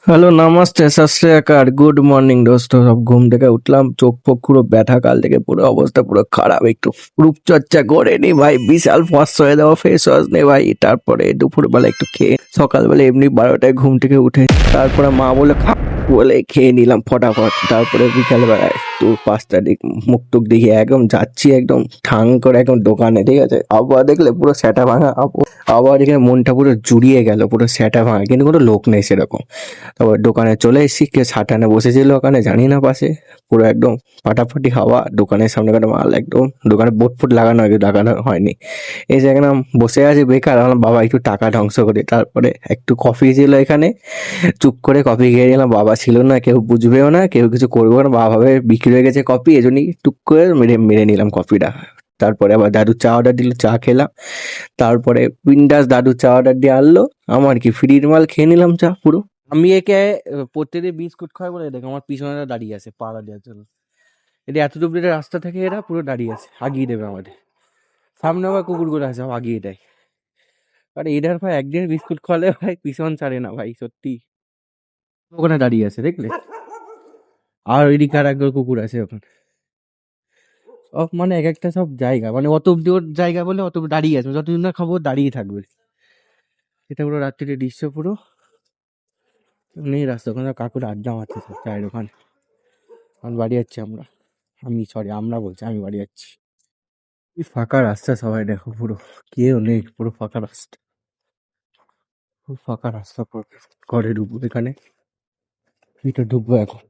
Hello, namaste, সত শ্রী আকাল, good morning দোস্ত। সব ঘুম থেকে উঠলাম, চোখ ফোক পুরো ব্যথা, কাল থেকে পুরো অবস্থা পুরো খারাপ। একটু রূপচর্চা করে নি ভাই, বিশাল ফর্সা হয়ে যাওয়া, ফেস ওয়াশ নে ভাই। তারপরে দুপুরবেলা একটু খেয়ে সকালবেলা এমনি 12টায় ঘুম থেকে উঠে তারপরে মা বলে খা, বলে খেয়ে নিলাম ফটাফট। তারপরে বিকালবেলায় একটু 5টার দিক মুখ টুক দেখি একদম যাচ্ছি একদম ঠাং করে একদম দোকানে, ঠিক আছে। আবহাওয়া দেখলে পুরো স্যাটা ভাঙা আবহাওয়া দেখে মনটা পুরো জুড়িয়ে গেল, পুরো স্যাটা ভাঙা, কিন্তু কোনো লোক নেই সেরকম। তারপর দোকানে চলে এসেছি, কে সাটানে বসেছিল ওখানে জানি না পাশে, পুরো একদম ফাটাফাটি হাওয়া, দোকানের সামনে কাটা মাল একদম, দোকানে বোর্ড ফোট লাগানো আগে লাগানো হয়নি। এই যে একদম বসে আছে বেকার, আমার বাবা একটু টাকা ধ্বংস করি। তারপরে একটু কফি ছিল এখানে, চুপ করে কফি খেয়ে নিলাম। বাবা ছিল না, কেউ বুঝবেও না, কেউ কিছু করবেও না, বাবা ভাবে বিক্রি হয়ে গেছে কফি, এজন্যই টুক করে মেরে মেরে নিলাম কফিটা। তারপরে আবার দাদু চা অর্ডার দিল, চা খেলাম। তারপরে বিন্দাস দাদু চা অর্ডার দিয়ে আনলো, আমার কি ফ্রির মাল খেয়ে নিলাম চা পুরো। আমি একে প্রত্যেকদিন বিস্কুট খাওয়াই বলে দেখো আমার পিছনে দাঁড়িয়ে আছে পাড়া দেওয়ার জন্য। এটা এত দূর একটা রাস্তা থেকে এরা পুরো দাঁড়িয়ে আছে, আগিয়ে দেবে আমাদের। সামনে আবার কুকুরগুলো আছে, সব আগিয়ে দেয়। আর এদের ভাই একদিন বিস্কুট খাওয়ালে ভাই পিছন ছাড়ে না ভাই, সত্যি। ওখানে দাঁড়িয়ে আছে দেখলে, আর ওইদিকে আর একবার কুকুর আছে ওখানে। সব মানে এক একটা সব জায়গা, মানে অত অব্দি ওর জায়গা বলে অত অব্দি দাঁড়িয়ে আছে, যতদিন না খাবো দাঁড়িয়ে থাকবে। এটা পুরো রাত্রির দৃশ্য পুরো। নেই রাস্তা, ওখানে কাকুর আড্ডা মারছে সব চায়ের ওখানে। এখন বাড়ি যাচ্ছি আমরা, আমি সরি আমরা বলছি, আমি বাড়ি যাচ্ছি। কি ফাঁকা রাস্তা, সবাই দেখো পুরো, কেউ নেই, পুরো ফাঁকা রাস্তা, পুরো ফাঁকা রাস্তা পুরো। ঘরে ঢুকবো এখানে, ভিতরে ঢুকবো এখন।